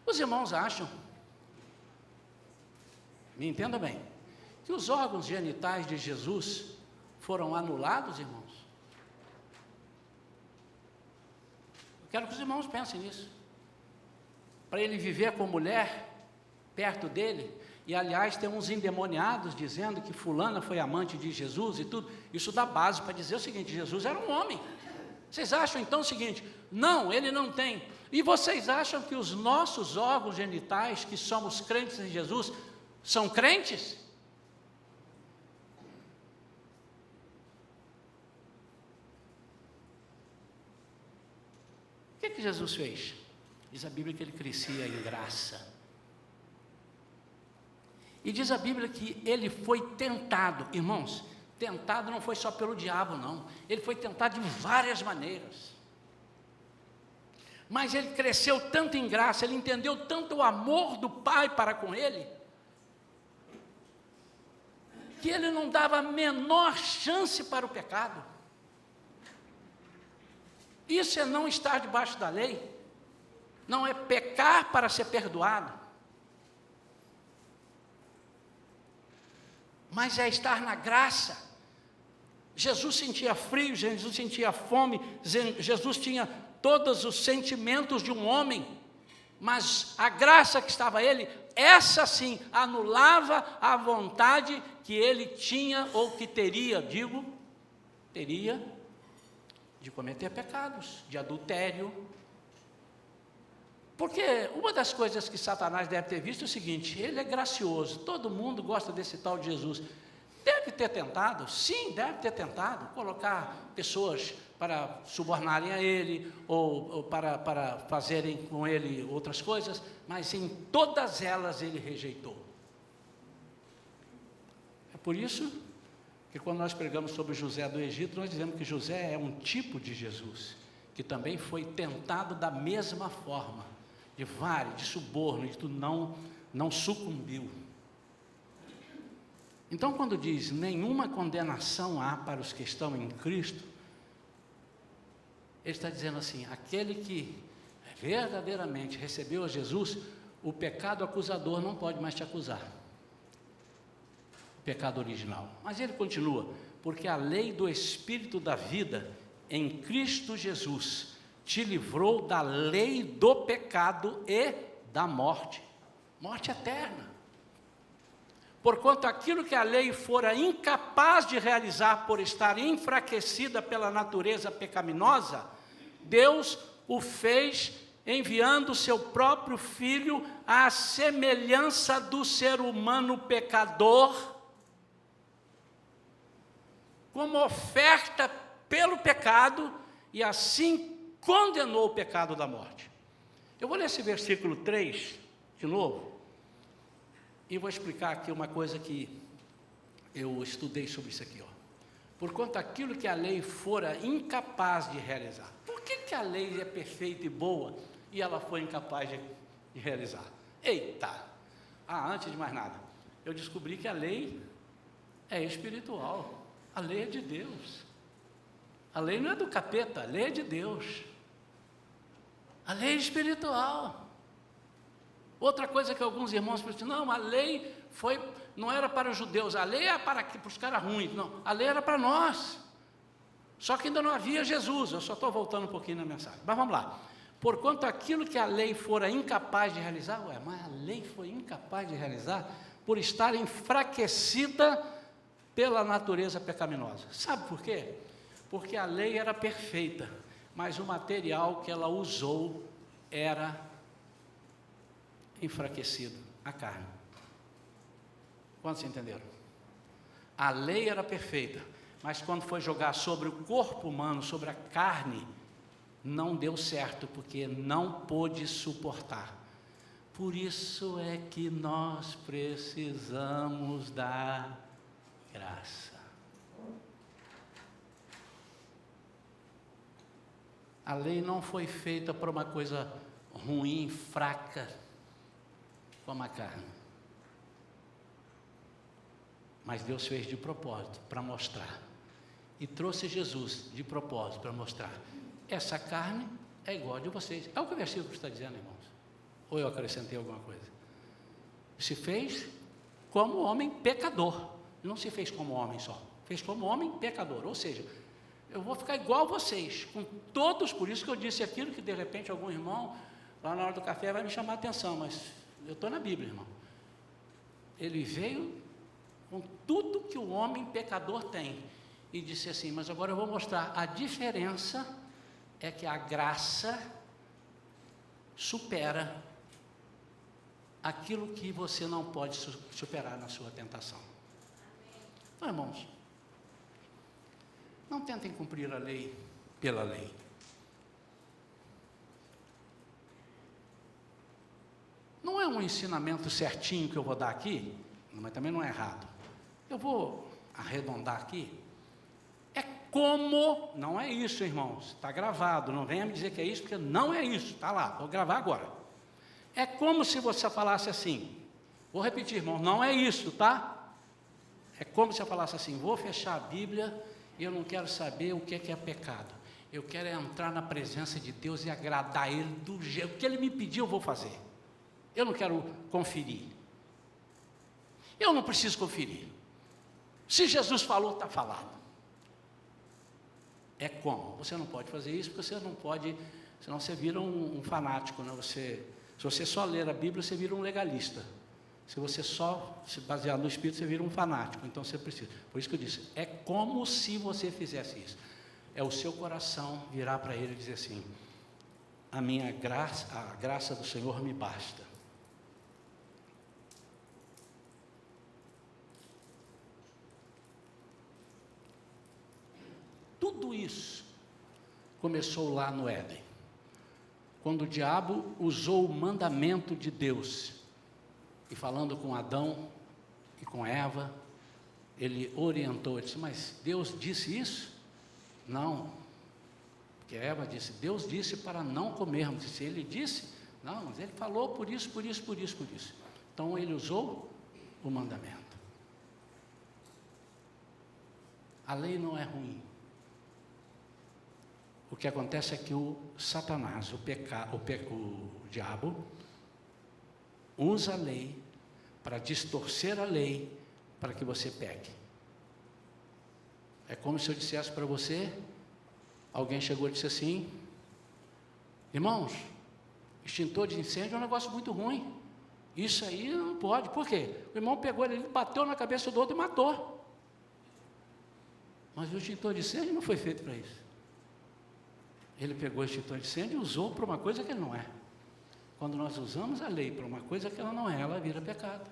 Os irmãos acham, me entenda bem, que os órgãos genitais de Jesus foram anulados, irmãos? Eu quero que os irmãos pensem nisso. Para ele viver com mulher perto dele, e aliás tem uns endemoniados dizendo que fulana foi amante de Jesus e tudo, isso dá base para dizer o seguinte: Jesus era um homem. Vocês acham então o seguinte: não, ele não tem. E vocês acham que os nossos órgãos genitais, que somos crentes em Jesus, são crentes? O que Jesus fez? Diz a Bíblia que ele crescia em graça. E diz a Bíblia que ele foi tentado. Irmãos, tentado não foi só pelo diabo, não. Ele foi tentado de várias maneiras. Mas ele cresceu tanto em graça, ele entendeu tanto o amor do Pai para com ele, que ele não dava a menor chance para o pecado. Isso é não estar debaixo da lei. Não é pecar para ser perdoado, mas é estar na graça. Jesus sentia frio, Jesus sentia fome, Jesus tinha todos os sentimentos de um homem, mas a graça que estava a ele, essa sim, anulava a vontade que ele tinha, ou que teria, teria de cometer pecados, de adultério. Porque uma das coisas que Satanás deve ter visto é o seguinte: ele é gracioso, todo mundo gosta desse tal de Jesus. Deve ter tentado, sim, deve ter tentado colocar pessoas para subornarem a ele, ou para fazerem com ele outras coisas, mas em todas elas ele rejeitou. É por isso que quando nós pregamos sobre José do Egito, nós dizemos que José é um tipo de Jesus, que também foi tentado da mesma forma, de suborno, de tudo, não sucumbiu. Então, quando diz nenhuma condenação há para os que estão em Cristo, ele está dizendo assim: aquele que verdadeiramente recebeu a Jesus, o pecado acusador não pode mais te acusar, o pecado original. Mas ele continua: porque a lei do Espírito da vida em Cristo Jesus te livrou da lei do pecado e da morte, morte eterna. Porquanto aquilo que a lei fora incapaz de realizar por estar enfraquecida pela natureza pecaminosa, Deus o fez enviando o seu próprio Filho à semelhança do ser humano pecador, como oferta pelo pecado, e assim condenou o pecado da morte. Eu vou ler esse versículo 3 de novo, e vou explicar aqui uma coisa que eu estudei sobre isso aqui. Porquanto aquilo que a lei fora incapaz de realizar. Por que a lei é perfeita e boa e ela foi incapaz de realizar? Eita! Antes de mais nada, eu descobri que a lei é espiritual, a lei é de Deus. A lei não é do capeta, a lei é de Deus. A lei é espiritual. Outra coisa que alguns irmãos pensam: não, a lei não era para os judeus, a lei era para os caras ruins. Não, a lei era para nós. Só que ainda não havia Jesus. Eu só estou voltando um pouquinho na mensagem, mas vamos lá. Porquanto aquilo que a lei fora incapaz de realizar, mas a lei foi incapaz de realizar por estar enfraquecida pela natureza pecaminosa. Sabe por quê? Porque a lei era perfeita, mas o material que ela usou era enfraquecido, a carne. Quantos entenderam? A lei era perfeita, mas quando foi jogar sobre o corpo humano, sobre a carne, não deu certo, porque não pôde suportar. Por isso é que nós precisamos da graça. A lei não foi feita para uma coisa ruim, fraca, como a carne. Mas Deus fez de propósito, para mostrar. E trouxe Jesus de propósito, para mostrar. Essa carne é igual a de vocês. É o que o versículo está dizendo, irmãos. Ou eu acrescentei alguma coisa? Se fez como homem pecador. Não se fez como homem só. Fez como homem pecador. Ou seja, eu vou ficar igual a vocês, com todos. Por isso que eu disse aquilo, que de repente algum irmão, lá na hora do café, vai me chamar a atenção. Mas eu estou na Bíblia, irmão. Ele veio com tudo que o homem pecador tem. E disse assim, mas agora eu vou mostrar a diferença. É que a graça supera aquilo que você não pode superar na sua tentação. Então, irmãos, não tentem cumprir a lei pela lei. Não é um ensinamento certinho que eu vou dar aqui, mas também não é errado. Eu vou arredondar aqui. Como, não é isso, irmãos, está gravado, não venha me dizer que é isso, porque não é isso, está lá, vou gravar agora. É como se você falasse assim, vou repetir, irmão, não é isso, tá? É como se eu falasse assim, vou fechar a Bíblia e eu não quero saber o que é pecado. Eu quero entrar na presença de Deus e agradar Ele do jeito que Ele me pediu, eu vou fazer. Eu não quero conferir. Eu não preciso conferir. Se Jesus falou, está falado. É como? Você não pode fazer isso, porque você não pode, senão você vira um fanático, né? Se você só ler a Bíblia, você vira um legalista. Se você só se basear no Espírito, você vira um fanático. Então você precisa. Por isso que eu disse, é como se você fizesse isso. É o seu coração virar para Ele e dizer assim, a graça do Senhor me basta. Tudo isso começou lá no Éden, quando o diabo usou o mandamento de Deus, e falando com Adão e com Eva, ele orientou, ele disse, mas Deus disse isso? Não, porque Eva disse, Deus disse para não comermos, se ele disse, não, mas ele falou por isso. Então ele usou o mandamento. A lei não é ruim. O que acontece é que o Satanás, o diabo, usa a lei para distorcer a lei para que você peque. É como se eu dissesse para você, alguém chegou e disse assim, irmãos, extintor de incêndio é um negócio muito ruim, isso aí não pode. Por quê? O irmão pegou ele, bateu na cabeça do outro e matou. Mas o extintor de incêndio não foi feito para isso. Ele pegou o extintor de incêndio e usou para uma coisa que ele não é. Quando nós usamos a lei para uma coisa que ela não é, ela vira pecado.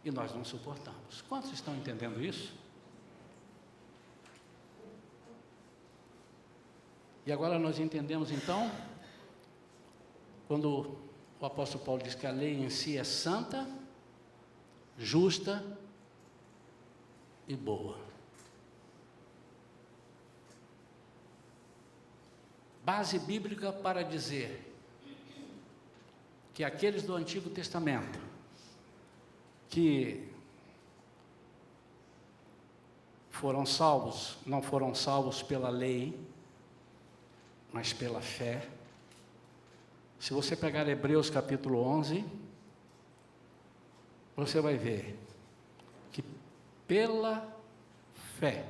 E nós não suportamos. Quantos estão entendendo isso? E agora nós entendemos então, quando o apóstolo Paulo diz que a lei em si é santa, justa e boa. Base bíblica para dizer que aqueles do Antigo Testamento que foram salvos, não foram salvos pela lei, mas pela fé. Se você pegar Hebreus capítulo 11, você vai ver que pela fé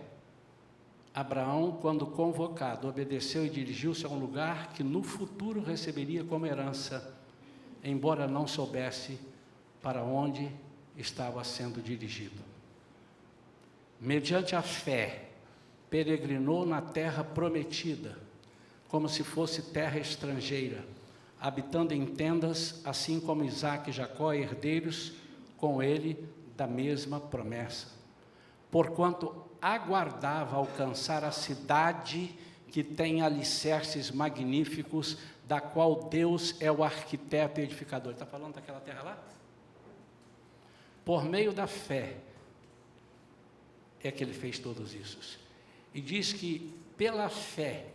Abraão, quando convocado, obedeceu e dirigiu-se a um lugar que no futuro receberia como herança, embora não soubesse para onde estava sendo dirigido. Mediante a fé, peregrinou na terra prometida, como se fosse terra estrangeira, habitando em tendas, assim como Isaque e Jacó, herdeiros com ele da mesma promessa. Porquanto aguardava alcançar a cidade que tem alicerces magníficos, da qual Deus é o arquiteto e edificador. Está falando daquela terra lá? Por meio da fé é que ele fez todos isso. E diz que pela fé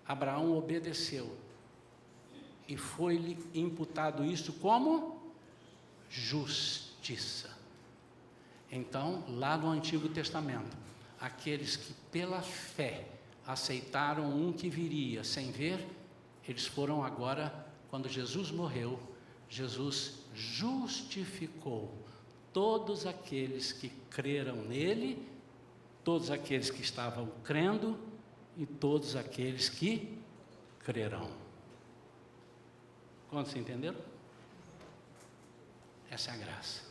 Abraão obedeceu e foi-lhe imputado isso como justiça. Então, lá no Antigo Testamento, aqueles que pela fé aceitaram um que viria sem ver, eles foram agora, quando Jesus morreu, Jesus justificou todos aqueles que creram nele, todos aqueles que estavam crendo e todos aqueles que crerão. Quantos entenderam? Essa é a graça.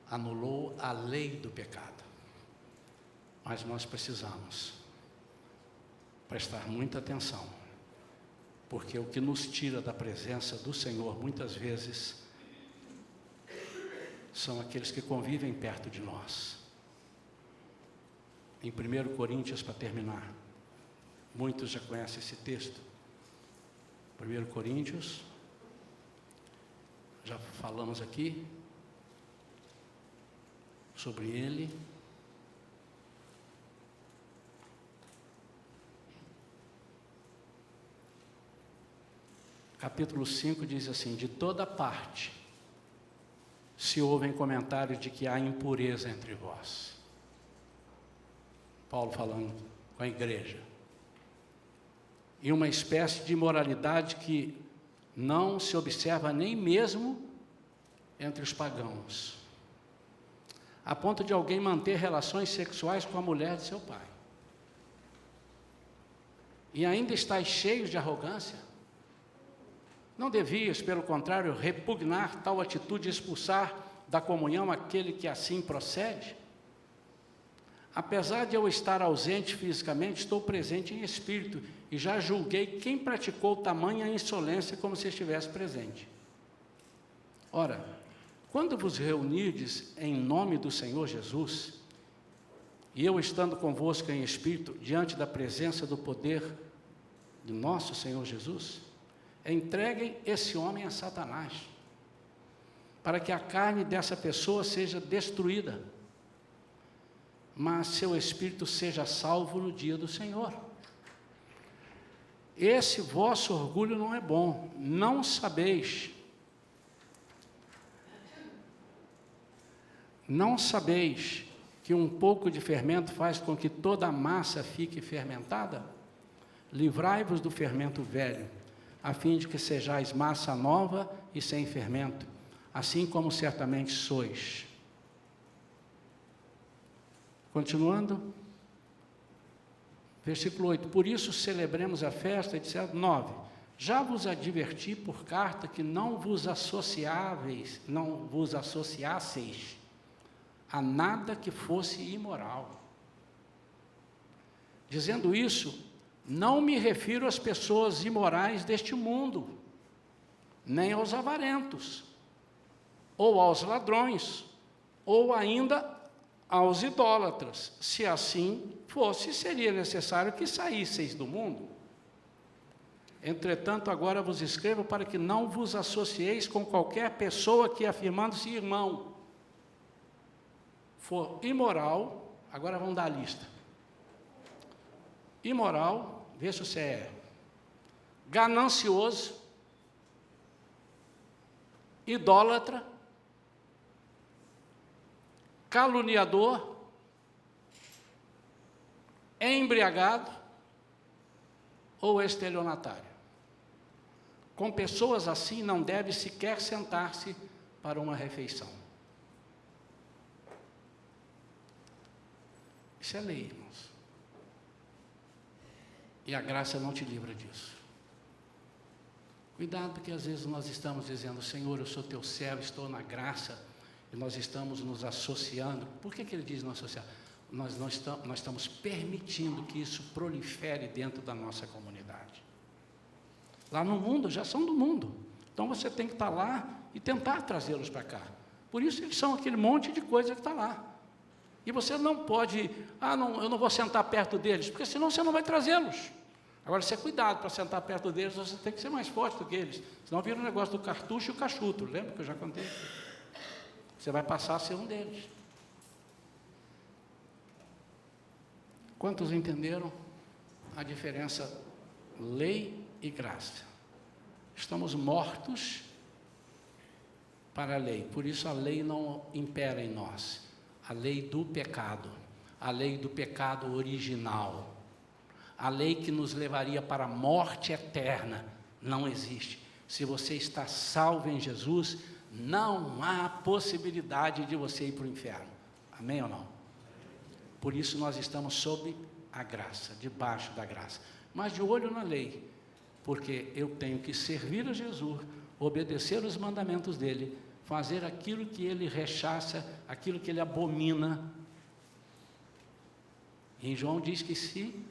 Anulou a lei do pecado. Mas nós precisamos prestar muita atenção, porque o que nos tira da presença do Senhor, muitas vezes, são aqueles que convivem perto de nós. Em 1 Coríntios, para terminar, muitos já conhecem esse texto. 1 Coríntios, já falamos aqui sobre ele. Capítulo 5 diz assim: de toda parte se ouvem comentários de que há impureza entre vós. Paulo falando com a igreja. E uma espécie de imoralidade que não se observa nem mesmo entre os pagãos, a ponto de alguém manter relações sexuais com a mulher de seu pai. E ainda estás cheio de arrogância? Não devias, pelo contrário, repugnar tal atitude e expulsar da comunhão aquele que assim procede? Apesar de eu estar ausente fisicamente, estou presente em espírito, e já julguei quem praticou tamanha insolência como se estivesse presente. Ora, quando vos reunirdes em nome do Senhor Jesus, e eu estando convosco em espírito, diante da presença do poder do nosso Senhor Jesus, entreguem esse homem a Satanás, para que a carne dessa pessoa seja destruída, mas seu espírito seja salvo no dia do Senhor. Esse vosso orgulho não é bom. Não sabeis que um pouco de fermento faz com que toda a massa fique fermentada? Livrai-vos do fermento velho, a fim de que sejais massa nova e sem fermento, assim como certamente sois. Continuando, versículo 8, por isso celebremos a festa, etc. 9, já vos adverti por carta que não vos associasseis a nada que fosse imoral. Dizendo isso, não me refiro às pessoas imorais deste mundo, nem aos avarentos, ou aos ladrões, ou ainda aos idólatras. Se assim fosse, seria necessário que saísseis do mundo. Entretanto, agora vos escrevo para que não vos associeis com qualquer pessoa que, afirmando-se irmão, for imoral. Agora vamos dar a lista. Imoral, vê se você é ganancioso, idólatra, caluniador, embriagado ou estelionatário. Com pessoas assim não deve sequer sentar-se para uma refeição. Isso é lei, irmãos. E a graça não te livra disso. Cuidado, porque às vezes nós estamos dizendo: Senhor, eu sou teu servo, estou na graça, e nós estamos nos associando. Por que ele diz não associar? Nós estamos permitindo que isso prolifere dentro da nossa comunidade. Lá no mundo, já são do mundo. Então você tem que estar lá e tentar trazê-los para cá. Por isso eles são aquele monte de coisa que está lá. E você não pode, eu não vou sentar perto deles, porque senão você não vai trazê-los. Agora, se é cuidado para sentar perto deles, você tem que ser mais forte do que eles. Senão vira o negócio do cartucho e o cachuto. Lembra que eu já contei? Você vai passar a ser um deles. Quantos entenderam a diferença lei e graça? Estamos mortos para a lei, por isso a lei não impera em nós. A lei do pecado, a lei do pecado original, a lei que nos levaria para a morte eterna, não existe. Se você está salvo em Jesus, não há possibilidade de você ir para o inferno. Amém ou não? Por isso nós estamos sob a graça, debaixo da graça, mas de olho na lei, porque eu tenho que servir a Jesus, obedecer os mandamentos dele, fazer aquilo que ele rechaça, aquilo que ele abomina. E em João diz que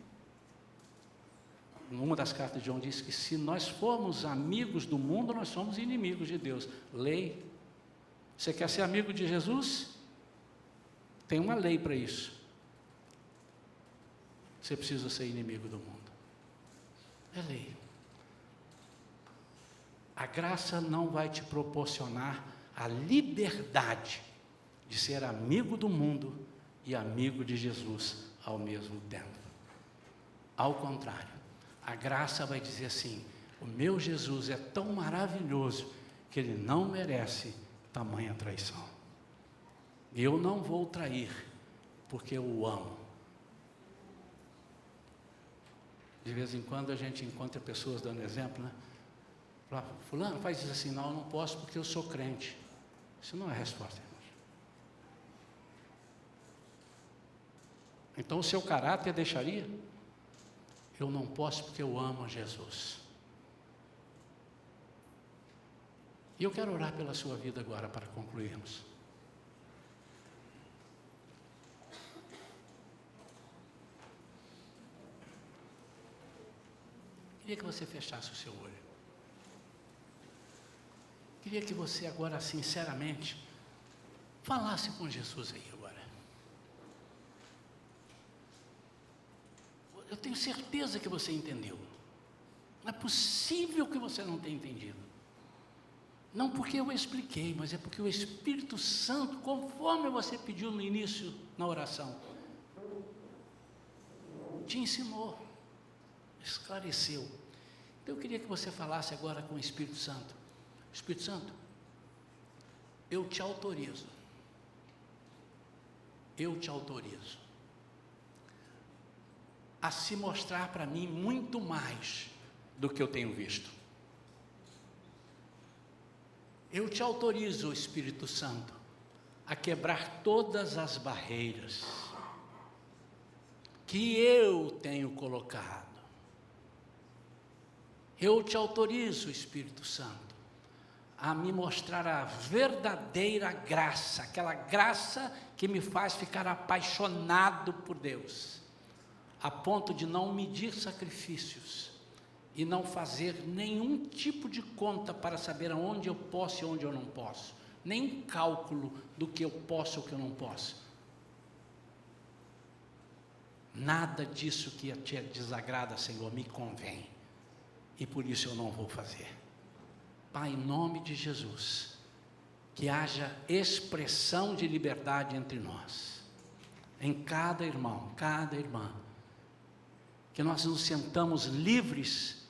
numa das cartas de João diz que se nós formos amigos do mundo, nós somos inimigos de Deus. Lei. Você quer ser amigo de Jesus? Tem uma lei para isso. Você precisa ser inimigo do mundo. É lei. A graça não vai te proporcionar a liberdade de ser amigo do mundo e amigo de Jesus ao mesmo tempo. Ao contrário, a graça vai dizer assim: o meu Jesus é tão maravilhoso que ele não merece tamanha traição. E eu não vou trair, porque eu o amo. De vez em quando a gente encontra pessoas dando exemplo, né? Fala, fulano, faz isso assim. Não, eu não posso porque eu sou crente. Isso não é resposta, irmãos. Então o seu caráter deixaria? Eu não posso porque eu amo a Jesus. E eu quero orar pela sua vida agora para concluirmos. Queria que você fechasse o seu olho. Queria que você agora, sinceramente, falasse com Jesus aí agora. Eu tenho certeza que você entendeu. Não é possível que você não tenha entendido. Não porque eu expliquei, mas é porque o Espírito Santo, conforme você pediu no início, na oração, te ensinou, esclareceu. Então eu queria que você falasse agora com o Espírito Santo. Espírito Santo, eu te autorizo a se mostrar para mim muito mais do que eu tenho visto. Eu te autorizo, Espírito Santo, a quebrar todas as barreiras que eu tenho colocado. Eu te autorizo, Espírito Santo, a me mostrar a verdadeira graça, aquela graça que me faz ficar apaixonado por Deus, a ponto de não medir sacrifícios e não fazer nenhum tipo de conta para saber aonde eu posso e onde eu não posso, nem cálculo do que eu posso ou que eu não posso. Nada disso que te desagrada, Senhor, me convém, e por isso eu não vou fazer. Pai, em nome de Jesus, que haja expressão de liberdade entre nós, em cada irmão, cada irmã, que nós nos sentamos livres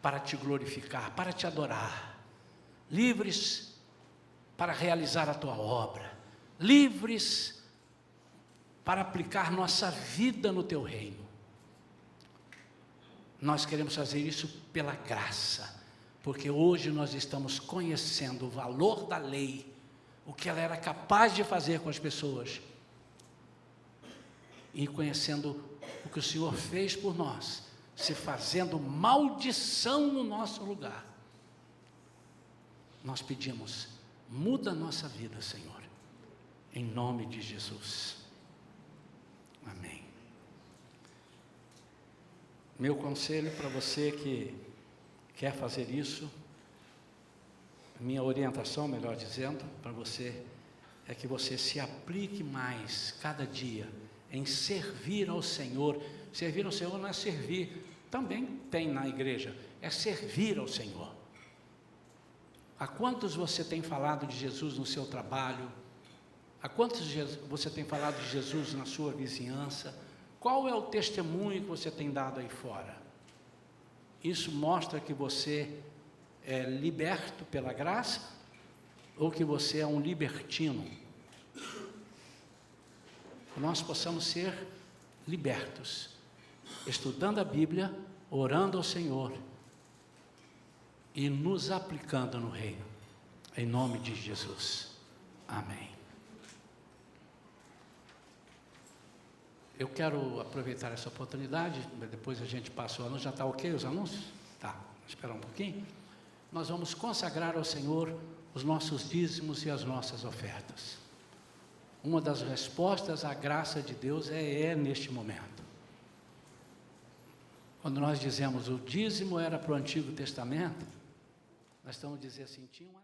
para te glorificar, para te adorar, livres para realizar a tua obra, livres para aplicar nossa vida no teu reino. Nós queremos fazer isso pela graça, porque hoje nós estamos conhecendo o valor da lei, o que ela era capaz de fazer com as pessoas. e conhecendo o que o Senhor fez por nós, se fazendo maldição no nosso lugar. Nós pedimos, muda a nossa vida, Senhor, em nome de Jesus. Amém. Meu conselho para você que quer fazer isso, minha orientação, melhor dizendo, para você, é que você se aplique mais, cada dia, em servir ao Senhor. Servir ao Senhor não é servir, também tem na igreja, é servir ao Senhor. A quantos você tem falado de Jesus no seu trabalho? A quantos você tem falado de Jesus na sua vizinhança? Qual é o testemunho que você tem dado aí fora? Isso mostra que você é liberto pela graça ou que você é um libertino? Que nós possamos ser libertos, estudando a Bíblia, orando ao Senhor e nos aplicando no reino, em nome de Jesus. Amém. Eu quero aproveitar essa oportunidade, depois a gente passa o anúncio. Já está ok os anúncios? Tá, espera um pouquinho. Nós vamos consagrar ao Senhor os nossos dízimos e as nossas ofertas. Uma das respostas à graça de Deus é neste momento. Quando nós dizemos o dízimo era para o Antigo Testamento, nós estamos dizendo assim, tinha uma